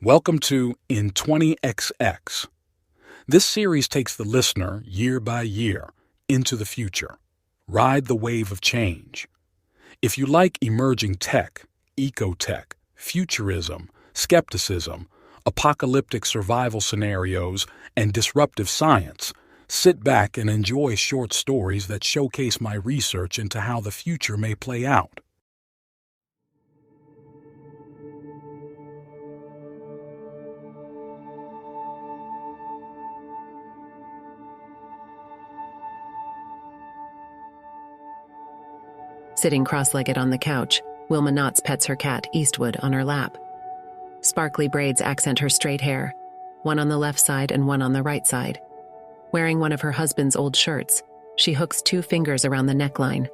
Welcome to In 20XX. This series takes the listener, year by year, into the future. Ride the wave of change. If you like emerging tech, eco-tech, futurism, skepticism, apocalyptic survival scenarios, and disruptive science, sit back and enjoy short stories that showcase my research into how the future may play out. Sitting cross-legged on the couch, Wilma Knotts pets her cat, Eastwood, on her lap. Sparkly braids accent her straight hair, one on the left side and one on the right side. Wearing one of her husband's old shirts, she hooks 2 fingers around the neckline.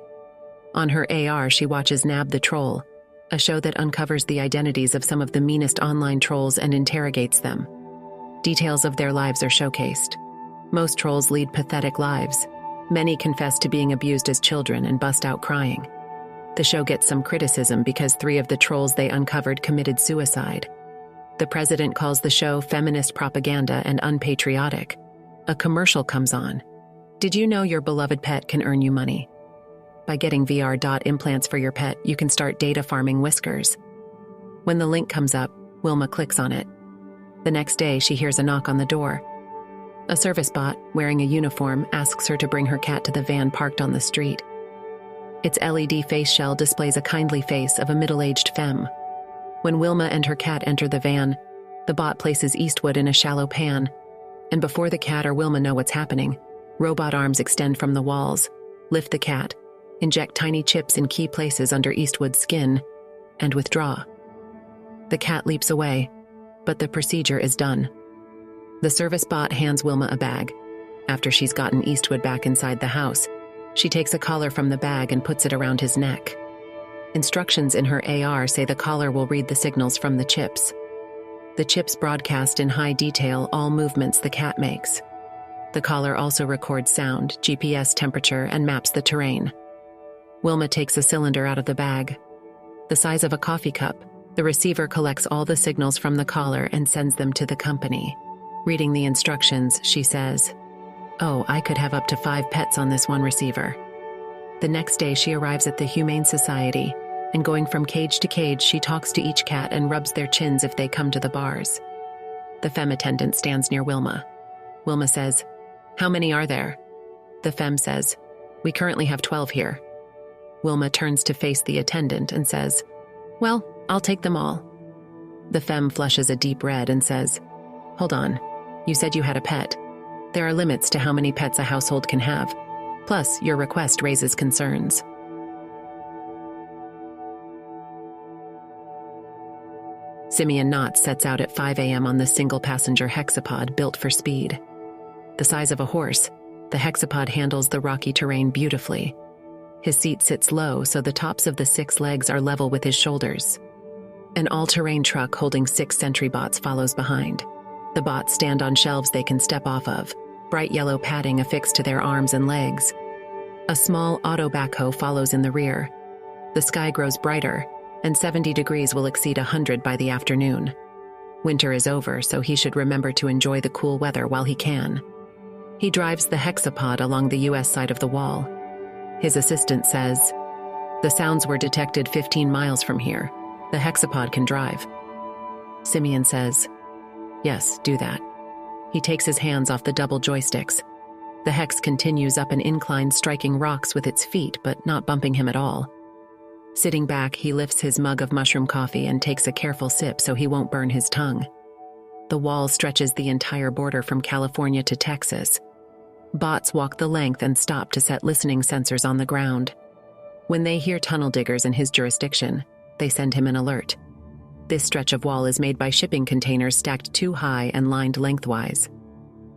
On her AR, she watches Nab the Troll, a show that uncovers the identities of some of the meanest online trolls and interrogates them. Details of their lives are showcased. Most trolls lead pathetic lives. Many confess to being abused as children and bust out crying. The show gets some criticism because 3 of the trolls they uncovered committed suicide. The president calls the show feminist propaganda and unpatriotic. A commercial comes on. Did you know your beloved pet can earn you money? By getting VR implants for your pet, you can start data farming whiskers. When the link comes up, Wilma clicks on it. The next day, she hears a knock on the door. A service bot, wearing a uniform, asks her to bring her cat to the van parked on the street. Its LED face shell displays a kindly face of a middle-aged femme. When Wilma and her cat enter the van, the bot places Eastwood in a shallow pan, and before the cat or Wilma know what's happening, robot arms extend from the walls, lift the cat, inject tiny chips in key places under Eastwood's skin, and withdraw. The cat leaps away, but the procedure is done. The service bot hands Wilma a bag. After she's gotten Eastwood back inside the house, she takes a collar from the bag and puts it around his neck. Instructions in her AR say the collar will read the signals from the chips. The chips broadcast in high detail all movements the cat makes. The collar also records sound, GPS temperature, and maps the terrain. Wilma takes a cylinder out of the bag. The size of a coffee cup, the receiver collects all the signals from the collar and sends them to the company. Reading the instructions, she says, "Oh, I could have up to 5 pets on this one receiver." The next day, she arrives at the Humane Society, and going from cage to cage, she talks to each cat and rubs their chins if they come to the bars. The femme attendant stands near Wilma. Wilma says, "How many are there?" The femme says, "We currently have 12 here." Wilma turns to face the attendant and says, "Well, I'll take them all." The femme flushes a deep red and says, "Hold on, you said you had a pet. There are limits to how many pets a household can have. Plus, your request raises concerns." Simeon Knotts sets out at 5 a.m. on the single-passenger hexapod built for speed. The size of a horse, the hexapod handles the rocky terrain beautifully. His seat sits low, so the tops of the 6 legs are level with his shoulders. An all-terrain truck holding 6 sentry bots follows behind. The bots stand on shelves they can step off of, bright yellow padding affixed to their arms and legs. A small auto backhoe follows in the rear. The sky grows brighter, and 70 degrees will exceed 100 by the afternoon. Winter is over, so he should remember to enjoy the cool weather while he can. He drives the hexapod along the U.S. side of the wall. His assistant says, "The sounds were detected 15 miles from here. The hexapod can drive." Simeon says, "Yes, do that." He takes his hands off the double joysticks. The hex continues up an incline, striking rocks with its feet, but not bumping him at all. Sitting back, he lifts his mug of mushroom coffee and takes a careful sip so he won't burn his tongue. The wall stretches the entire border from California to Texas. Bots walk the length and stop to set listening sensors on the ground. When they hear tunnel diggers in his jurisdiction, they send him an alert. This stretch of wall is made by shipping containers stacked too high and lined lengthwise.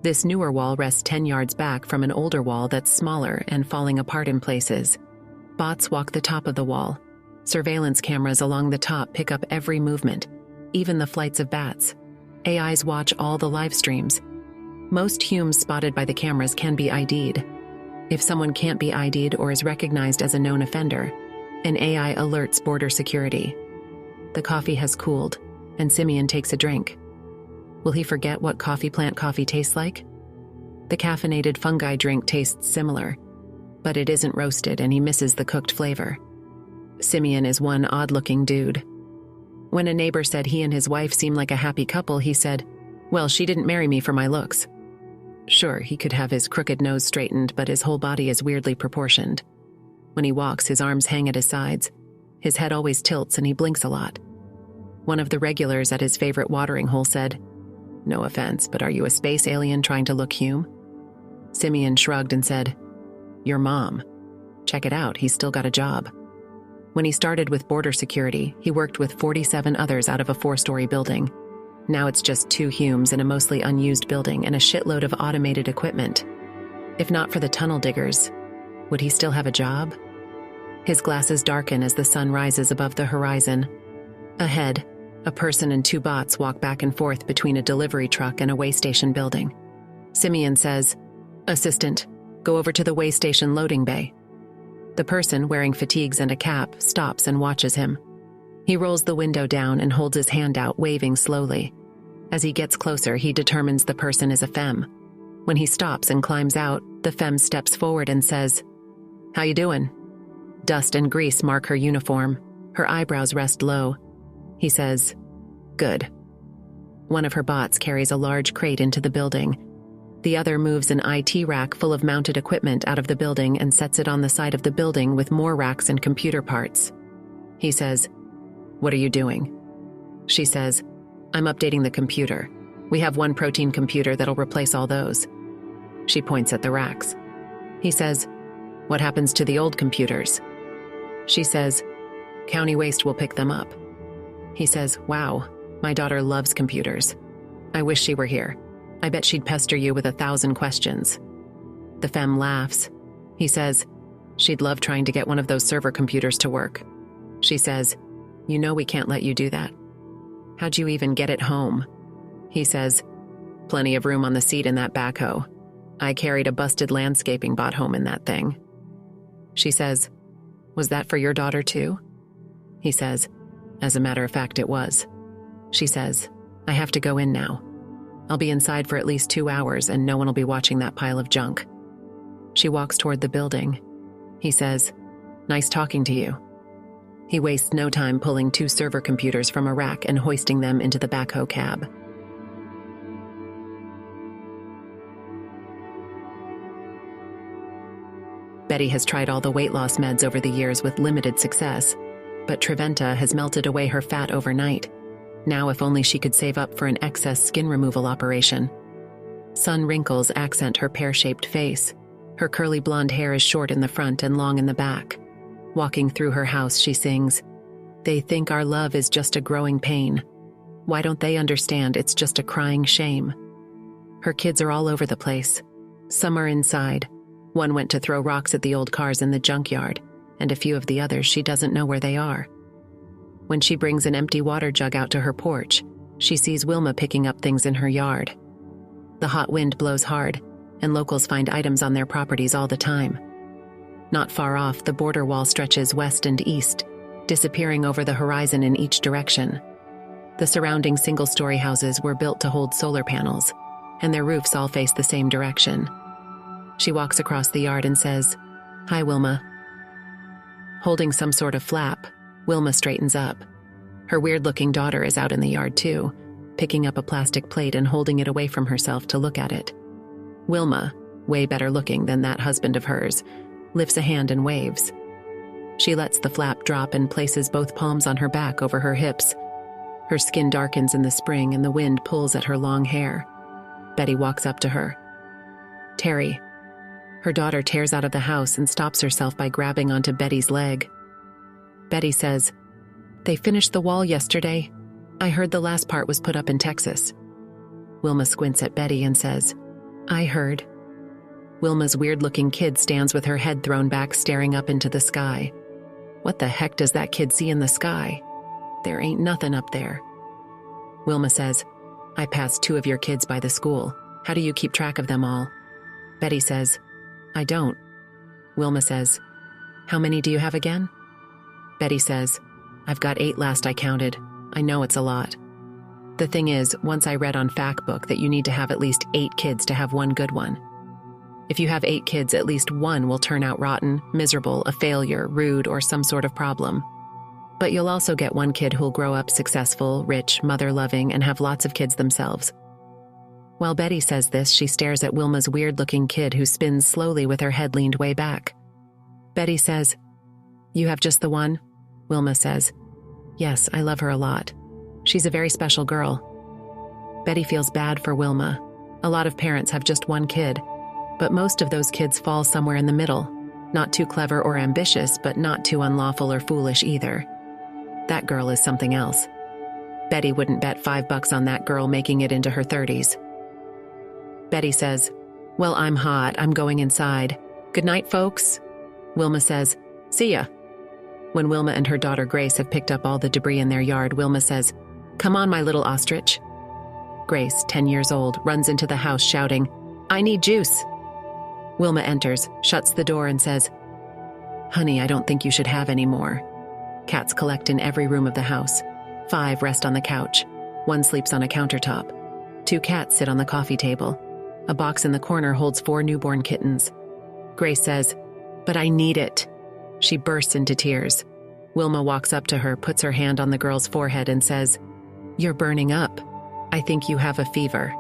This newer wall rests 10 yards back from an older wall that's smaller and falling apart in places. Bots walk the top of the wall. Surveillance cameras along the top pick up every movement, even the flights of bats. AIs watch all the live streams. Most humans spotted by the cameras can be ID'd. If someone can't be ID'd or is recognized as a known offender, an AI alerts border security. The coffee has cooled, and Simeon takes a drink. Will he forget what coffee plant coffee tastes like? The caffeinated fungi drink tastes similar, but it isn't roasted and he misses the cooked flavor. Simeon is one odd-looking dude. When a neighbor said he and his wife seemed like a happy couple, he said, "Well, she didn't marry me for my looks." Sure, he could have his crooked nose straightened, but his whole body is weirdly proportioned. When he walks, his arms hang at his sides. His head always tilts and he blinks a lot. One of the regulars at his favorite watering hole said, "No offense, but are you a space alien trying to look human?" Simeon shrugged and said, "Your mom. Check it out, he's still got a job." When he started with border security, he worked with 47 others out of a 4-story building. Now it's just 2 humans in a mostly unused building and a shitload of automated equipment. If not for the tunnel diggers, would he still have a job? His glasses darken as the sun rises above the horizon. Ahead, a person and 2 bots walk back and forth between a delivery truck and a way station building. Simeon says, "Assistant, go over to the way station loading bay." The person, wearing fatigues and a cap, stops and watches him. He rolls the window down and holds his hand out, waving slowly. As he gets closer, he determines the person is a femme. When he stops and climbs out, the femme steps forward and says, "How you doing?" Dust and grease mark her uniform. Her eyebrows rest low. He says, "Good." One of her bots carries a large crate into the building. The other moves an IT rack full of mounted equipment out of the building and sets it on the side of the building with more racks and computer parts. He says, "What are you doing?" She says, "I'm updating the computer. We have one protein computer that'll replace all those." She points at the racks. He says, "What happens to the old computers?" She says, "County Waste will pick them up." He says, "Wow, my daughter loves computers. I wish she were here. I bet she'd pester you with 1,000 questions." The femme laughs. He says, "She'd love trying to get one of those server computers to work." She says, "You know we can't let you do that. How'd you even get it home?" He says, "Plenty of room on the seat in that backhoe. I carried a busted landscaping bot home in that thing." She says, "Was that for your daughter too?" He says, "As a matter of fact, it was." She says, "I have to go in now. I'll be inside for at least 2 hours and no one will be watching that pile of junk." She walks toward the building. He says, "Nice talking to you." He wastes no time pulling 2 server computers from a rack and hoisting them into the backhoe cab. Betty has tried all the weight loss meds over the years with limited success, but Treventa has melted away her fat overnight. Now if only she could save up for an excess skin removal operation. Sun wrinkles accent her pear-shaped face. Her curly blonde hair is short in the front and long in the back. Walking through her house, she sings, "They think our love is just a growing pain. Why don't they understand it's just a crying shame?" Her kids are all over the place. Some are inside. One went to throw rocks at the old cars in the junkyard, and a few of the others she doesn't know where they are. When she brings an empty water jug out to her porch, she sees Wilma picking up things in her yard. The hot wind blows hard, and locals find items on their properties all the time. Not far off, the border wall stretches west and east, disappearing over the horizon in each direction. The surrounding single-story houses were built to hold solar panels, and their roofs all face the same direction. She walks across the yard and says, "Hi, Wilma." Holding some sort of flap, Wilma straightens up. Her weird-looking daughter is out in the yard too, picking up a plastic plate and holding it away from herself to look at it. Wilma, way better looking than that husband of hers, lifts a hand and waves. She lets the flap drop and places both palms on her back over her hips. Her skin darkens in the spring and the wind pulls at her long hair. Betty walks up to her. "Terry." Her daughter tears out of the house and stops herself by grabbing onto Betty's leg. Betty says, "They finished the wall yesterday. I heard the last part was put up in Texas." Wilma squints at Betty and says, "I heard." Wilma's weird-looking kid stands with her head thrown back, staring up into the sky. What the heck does that kid see in the sky? There ain't nothing up there. Wilma says, "I passed 2 of your kids by the school. How do you keep track of them all?" Betty says, "I don't." Wilma says, "How many do you have again?" Betty says, "I've got 8 last I counted. I know it's a lot." The thing is, once I read on Factbook that you need to have at least 8 kids to have one good one. If you have 8 kids, at least one will turn out rotten, miserable, a failure, rude, or some sort of problem. But you'll also get one kid who'll grow up successful, rich, mother-loving, and have lots of kids themselves. While Betty says this, she stares at Wilma's weird-looking kid who spins slowly with her head leaned way back. Betty says, "You have just the one?" Wilma says, "Yes, I love her a lot. She's a very special girl." Betty feels bad for Wilma. A lot of parents have just one kid, but most of those kids fall somewhere in the middle. Not too clever or ambitious, but not too unlawful or foolish either. That girl is something else. Betty wouldn't bet $5 on that girl making it into her 30s. Betty says, "Well, I'm hot. I'm going inside. Good night, folks." Wilma says, "See ya." When Wilma and her daughter Grace have picked up all the debris in their yard, Wilma says, "Come on, my little ostrich." Grace, 10 years old, runs into the house shouting, "I need juice." Wilma enters, shuts the door, and says, "Honey, I don't think you should have any more." Cats collect in every room of the house. 5 rest on the couch. 1 sleeps on a countertop. 2 cats sit on the coffee table. A box in the corner holds 4 newborn kittens. Grace says, "But I need it." She bursts into tears. Wilma walks up to her, puts her hand on the girl's forehead, and says, "You're burning up. I think you have a fever."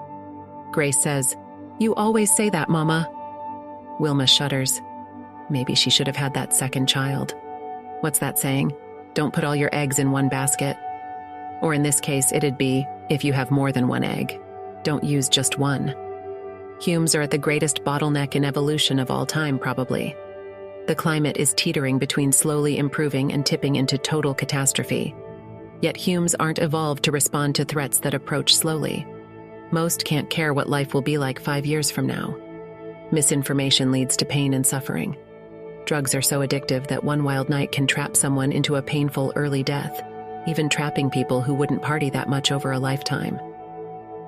Grace says, "You always say that, Mama." Wilma shudders. Maybe she should have had that second child. What's that saying? Don't put all your eggs in one basket. Or in this case, it'd be, if you have more than one egg, don't use just one. Humans are at the greatest bottleneck in evolution of all time, probably. The climate is teetering between slowly improving and tipping into total catastrophe. Yet humans aren't evolved to respond to threats that approach slowly. Most can't care what life will be like 5 years from now. Misinformation leads to pain and suffering. Drugs are so addictive that one wild night can trap someone into a painful early death, even trapping people who wouldn't party that much over a lifetime.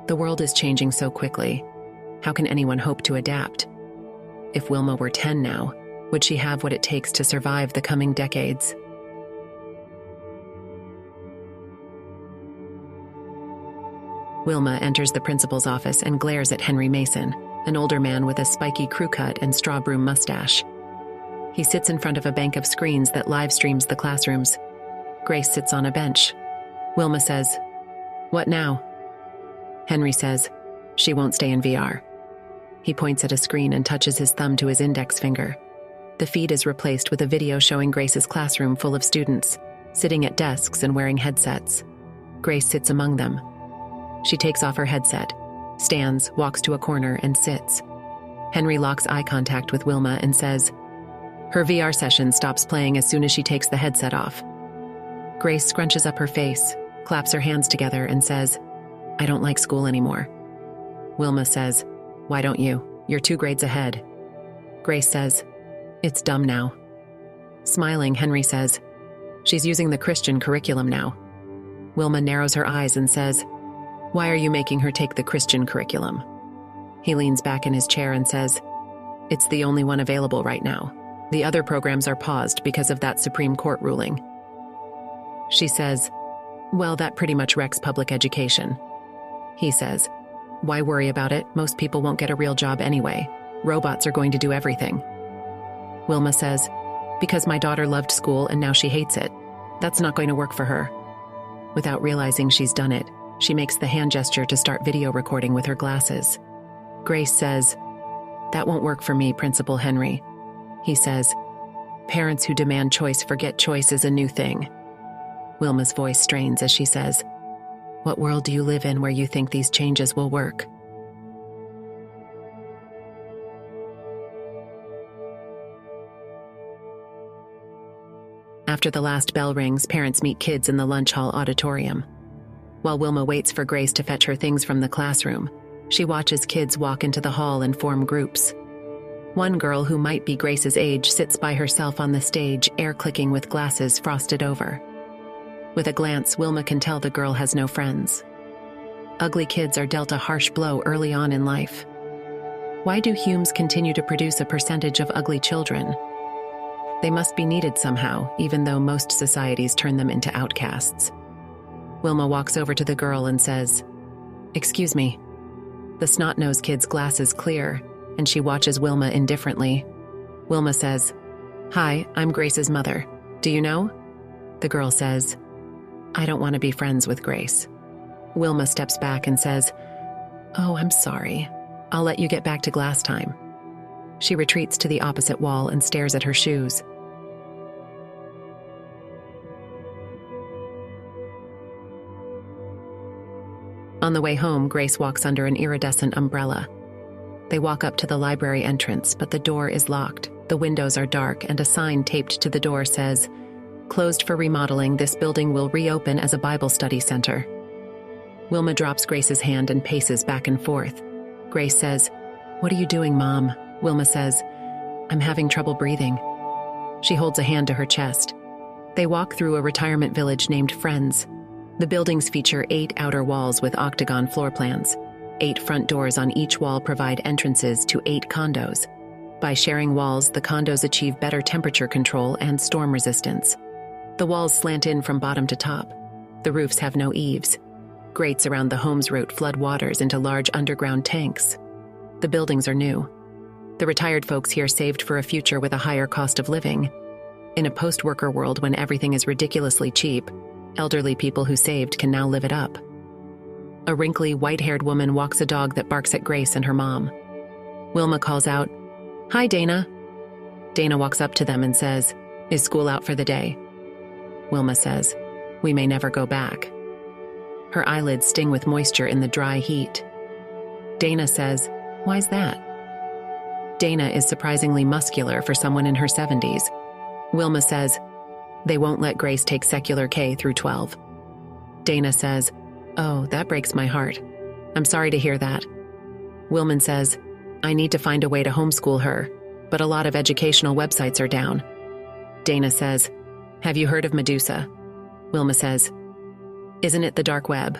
The world is changing so quickly. How can anyone hope to adapt? If Wilma were 10 now, would she have what it takes to survive the coming decades? Wilma enters the principal's office and glares at Henry Mason, an older man with a spiky crew cut and straw broom mustache. He sits in front of a bank of screens that live streams the classrooms. Grace sits on a bench. Wilma says, "What now?" Henry says, "She won't stay in VR." He points at a screen and touches his thumb to his index finger. The feed is replaced with a video showing Grace's classroom full of students, sitting at desks and wearing headsets. Grace sits among them. She takes off her headset, stands, walks to a corner, and sits. Henry locks eye contact with Wilma and says, "Her VR session stops playing as soon as she takes the headset off." Grace scrunches up her face, claps her hands together, and says, "I don't like school anymore." Wilma says, "Why don't you? You're 2 grades ahead." Grace says, "It's dumb now." Smiling, Henry says, "She's using the Christian curriculum now." Wilma narrows her eyes and says, "Why are you making her take the Christian curriculum?" He leans back in his chair and says, "It's the only one available right now. The other programs are paused because of that Supreme Court ruling." She says, "Well, that pretty much wrecks public education." He says, "Why worry about it? Most people won't get a real job anyway. Robots are going to do everything." Wilma says, "Because my daughter loved school and now she hates it. That's not going to work for her." Without realizing she's done it, she makes the hand gesture to start video recording with her glasses. Grace says, "That won't work for me, Principal Henry." He says, "Parents who demand choice forget choice is a new thing." Wilma's voice strains as she says, "What world do you live in where you think these changes will work?" After the last bell rings, parents meet kids in the lunch hall auditorium. While Wilma waits for Grace to fetch her things from the classroom, she watches kids walk into the hall and form groups. One girl who might be Grace's age sits by herself on the stage, air-clicking with glasses frosted over. With a glance, Wilma can tell the girl has no friends. Ugly kids are dealt a harsh blow early on in life. Why do humans continue to produce a percentage of ugly children? They must be needed somehow, even though most societies turn them into outcasts. Wilma walks over to the girl and says, "Excuse me." The snot-nosed kid's glasses clear, and she watches Wilma indifferently. Wilma says, "Hi, I'm Grace's mother. Do you know?" The girl says, "I don't want to be friends with Grace." Wilma steps back and says, "Oh, I'm sorry. I'll let you get back to glass time." She retreats to the opposite wall and stares at her shoes. On the way home, Grace walks under an iridescent umbrella. They walk up to the library entrance, but the door is locked. The windows are dark, and a sign taped to the door says, "Closed for remodeling, this building will reopen as a Bible study center." Wilma drops Grace's hand and paces back and forth. Grace says, "What are you doing, Mom?" Wilma says, "I'm having trouble breathing." She holds a hand to her chest. They walk through a retirement village named Friends. The buildings feature 8 outer walls with octagon floor plans. 8 front doors on each wall provide entrances to 8 condos. By sharing walls, the condos achieve better temperature control and storm resistance. The walls slant in from bottom to top. The roofs have no eaves. Grates around the homes route flood waters into large underground tanks. The buildings are new. The retired folks here saved for a future with a higher cost of living. In a post-worker world when everything is ridiculously cheap, elderly people who saved can now live it up. A wrinkly, white-haired woman walks a dog that barks at Grace and her mom. Wilma calls out, "Hi, Dana." Dana walks up to them and says, "Is school out for the day?" Wilma says, "We may never go back." Her eyelids sting with moisture in the dry heat. Dana says, "Why's that?" Dana is surprisingly muscular for someone in her 70s. Wilma says, "They won't let Grace take secular K through 12. Dana says, "Oh, that breaks my heart. I'm sorry to hear that." Wilman says, "I need to find a way to homeschool her, but a lot of educational websites are down." Dana says, "Have you heard of Medusa?" Wilma says, "Isn't it the dark web?"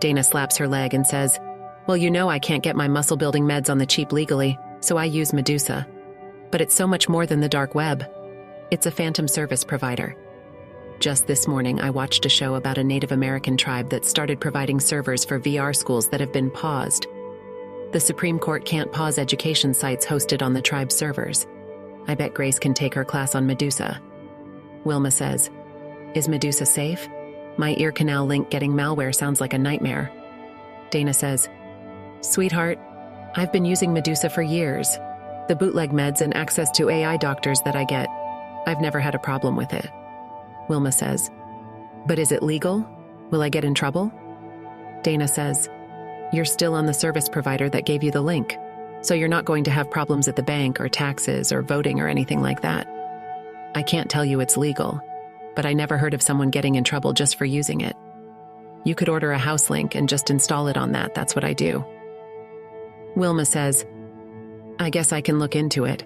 Dana slaps her leg and says, "Well, you know I can't get my muscle-building meds on the cheap legally, so I use Medusa. But it's so much more than the dark web. It's a phantom service provider. Just this morning, I watched a show about a Native American tribe that started providing servers for VR schools that have been paused. The Supreme Court can't pause education sites hosted on the tribe's servers. I bet Grace can take her class on Medusa." Wilma says, "Is Medusa safe? My ear canal link getting malware sounds like a nightmare." Dana says, "Sweetheart, I've been using Medusa for years. The bootleg meds and access to AI doctors that I get, I've never had a problem with it." Wilma says, "But is it legal? Will I get in trouble?" Dana says, "You're still on the service provider that gave you the link, so you're not going to have problems at the bank or taxes or voting or anything like that. I can't tell you it's legal, but I never heard of someone getting in trouble just for using it. You could order a house link and just install it on that. That's what I do." Wilma says, "I guess I can look into it."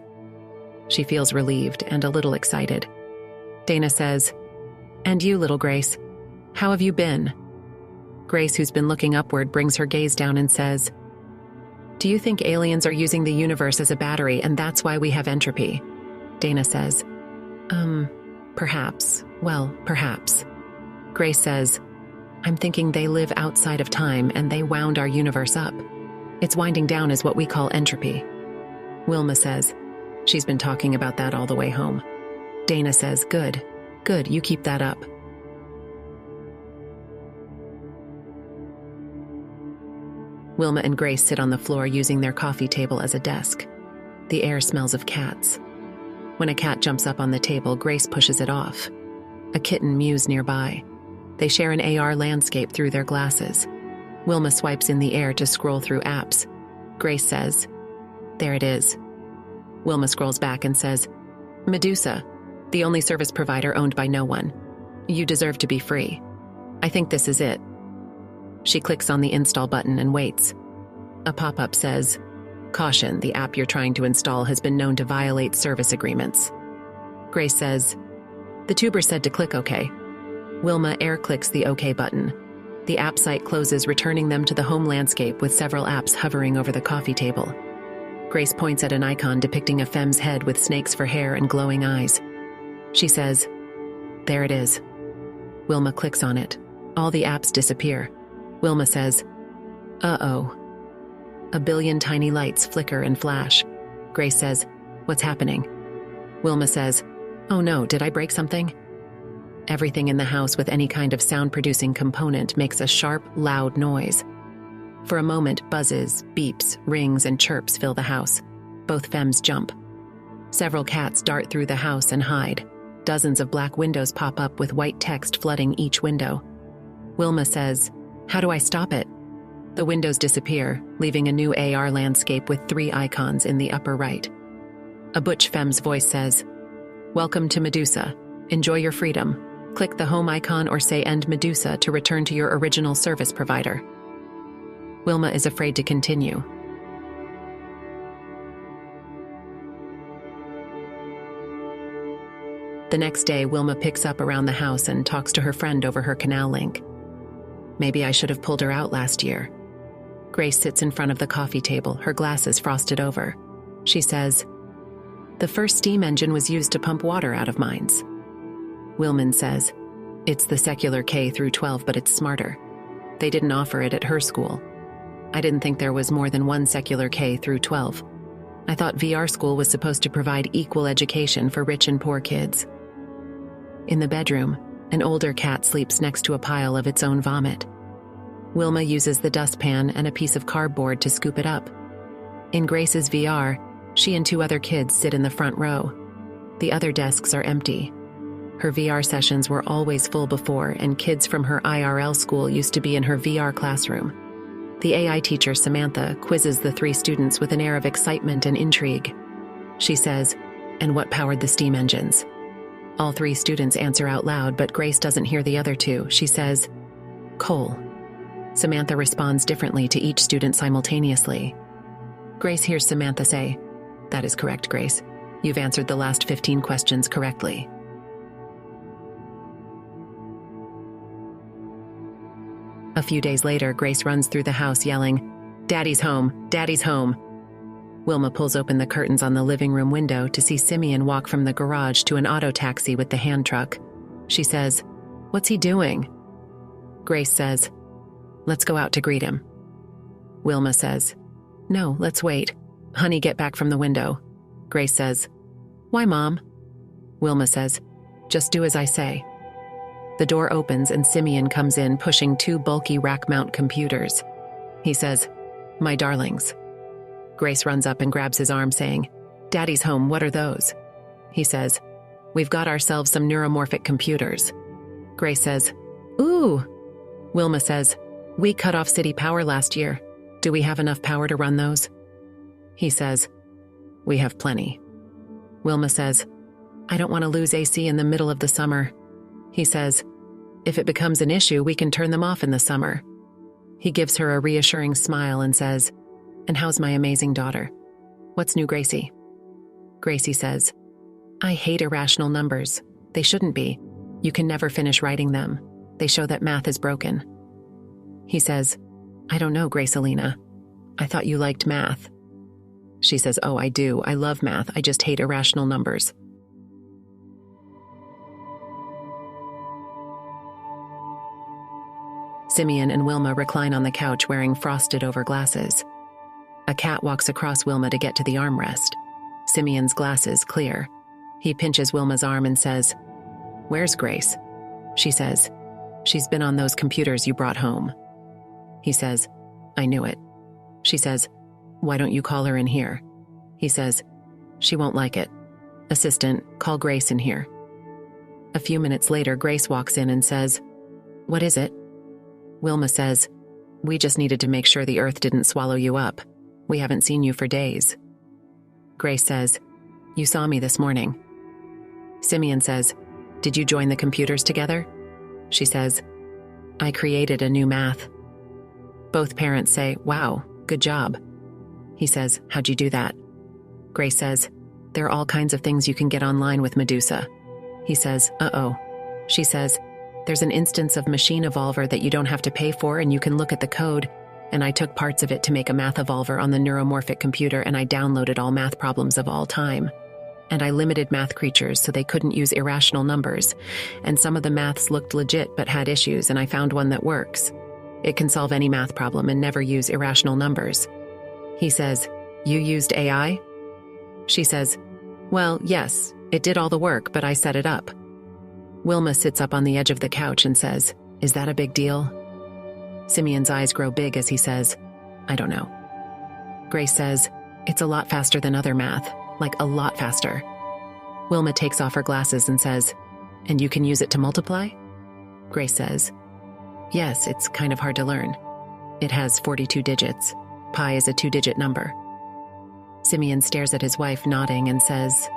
She feels relieved and a little excited. Dana says, "And you, little Grace, how have you been?" Grace, who's been looking upward, brings her gaze down and says, "Do you think aliens are using the universe as a battery and that's why we have entropy?" Dana says, Perhaps. Well, perhaps." Grace says, "I'm thinking they live outside of time and they wound our universe up. It's winding down is what we call entropy." Wilma says, "She's been talking about that all the way home." Dana says, Good, you keep that up." Wilma and Grace sit on the floor using their coffee table as a desk. The air smells of cats. When a cat jumps up on the table, Grace pushes it off. A kitten mews nearby. They share an AR landscape through their glasses. Wilma swipes in the air to scroll through apps. Grace says, "There it is." Wilma scrolls back and says, "Medusa, the only service provider owned by no one. You deserve to be free. I think this is it." She clicks on the install button and waits. A pop-up says, "Caution, the app you're trying to install has been known to violate service agreements." Grace says, "The tuber said to click OK." Wilma air-clicks the OK button. The app site closes, returning them to the home landscape with several apps hovering over the coffee table. Grace points at an icon depicting a femme's head with snakes for hair and glowing eyes. She says, "There it is." Wilma clicks on it. All the apps disappear. Wilma says, "Uh-oh." A billion tiny lights flicker and flash. Grace says, "What's happening?" Wilma says, "Oh no, did I break something?" Everything in the house with any kind of sound-producing component makes a sharp, loud noise. For a moment, buzzes, beeps, rings, and chirps fill the house. Both femmes jump. Several cats dart through the house and hide. Dozens of black windows pop up with white text flooding each window. Wilma says, "How do I stop it?" The windows disappear, leaving a new AR landscape with 3 icons in the upper right. A butch femme's voice says, "Welcome to Medusa. Enjoy your freedom. Click the home icon or say End Medusa to return to your original service provider." Wilma is afraid to continue. The next day, Wilma picks up around the house and talks to her friend over her canal link. "Maybe I should have pulled her out last year." Grace sits in front of the coffee table, her glasses frosted over. She says, "The first steam engine was used to pump water out of mines." Wilman says, "It's the secular K through 12, but it's smarter. They didn't offer it at her school. I didn't think there was more than one secular K through 12. I thought VR school was supposed to provide equal education for rich and poor kids." In the bedroom, an older cat sleeps next to a pile of its own vomit. Wilma uses the dustpan and a piece of cardboard to scoop it up. In Grace's VR, she and 2 other kids sit in the front row. The other desks are empty. Her VR sessions were always full before, and kids from her IRL school used to be in her VR classroom. The AI teacher, Samantha, quizzes the 3 students with an air of excitement and intrigue. She says, "And what powered the steam engines?" All 3 students answer out loud, but Grace doesn't hear the other 2. She says, "Coal." Samantha responds differently to each student simultaneously. Grace hears Samantha say, "That is correct, Grace. You've answered the last 15 questions correctly." A few days later, Grace runs through the house yelling, "Daddy's home! Daddy's home!" Wilma pulls open the curtains on the living room window to see Simeon walk from the garage to an auto taxi with the hand truck. She says, "What's he doing?" Grace says, "Let's go out to greet him." Wilma says, "No, let's wait. Honey, get back from the window." Grace says, "Why, Mom?" Wilma says, "Just do as I say." The door opens and Simeon comes in pushing 2 bulky rack-mount computers. He says, "My darlings." Grace runs up and grabs his arm, saying, "Daddy's home, what are those?" He says, "We've got ourselves some neuromorphic computers." Grace says, "Ooh." Wilma says, "We cut off city power last year. Do we have enough power to run those?" He says, "We have plenty." Wilma says, "I don't want to lose AC in the middle of the summer." He says, "If it becomes an issue, we can turn them off in the summer." He gives her a reassuring smile and says, "And how's my amazing daughter? What's new, Gracie?" Gracie says, "I hate irrational numbers. They shouldn't be. You can never finish writing them. They show that math is broken." He says, "I don't know, Gracelina. I thought you liked math." She says, "Oh, I do. I love math. I just hate irrational numbers." Simeon and Wilma recline on the couch wearing frosted-over glasses. A cat walks across Wilma to get to the armrest. Simeon's glasses clear. He pinches Wilma's arm and says, "Where's Grace?" She says, "She's been on those computers you brought home." He says, "I knew it." She says, "Why don't you call her in here?" He says, "She won't like it. Assistant, call Grace in here." A few minutes later, Grace walks in and says, "What is it?" Wilma says, "We just needed to make sure the earth didn't swallow you up. We haven't seen you for days." Grace says, "You saw me this morning." Simeon says, "Did you join the computers together?" She says, "I created a new math." Both parents say, "Wow, good job." He says, "How'd you do that?" Grace says, "There are all kinds of things you can get online with Medusa." He says, "Uh-oh." She says, "There's an instance of Machine Evolver that you don't have to pay for and you can look at the code, and I took parts of it to make a math evolver on the neuromorphic computer and I downloaded all math problems of all time." And I limited math creatures so they couldn't use irrational numbers. And some of the maths looked legit but had issues, and I found one that works. It can solve any math problem and never use irrational numbers. He says, "You used AI?" She says, "Well, yes, it did all the work, but I set it up." Wilma sits up on the edge of the couch and says, "Is that a big deal?" Simeon's eyes grow big as he says, "I don't know." Grace says, "It's a lot faster than other math, like a lot faster." Wilma takes off her glasses and says, "And you can use it to multiply?" Grace says, "Yes, it's kind of hard to learn. It has 42 digits. Pi is a 2-digit number." Simeon stares at his wife, nodding, and says,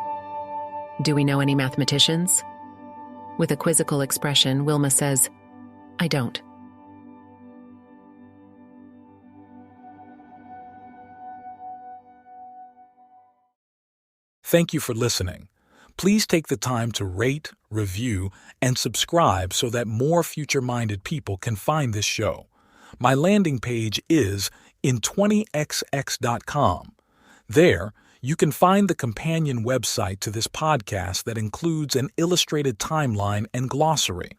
"Do we know any mathematicians?" With a quizzical expression, Wilma says, "I don't." Thank you for listening. Please take the time to rate, review, and subscribe so that more future-minded people can find this show. My landing page is in20xx.com. There, you can find the companion website to this podcast that includes an illustrated timeline and glossary.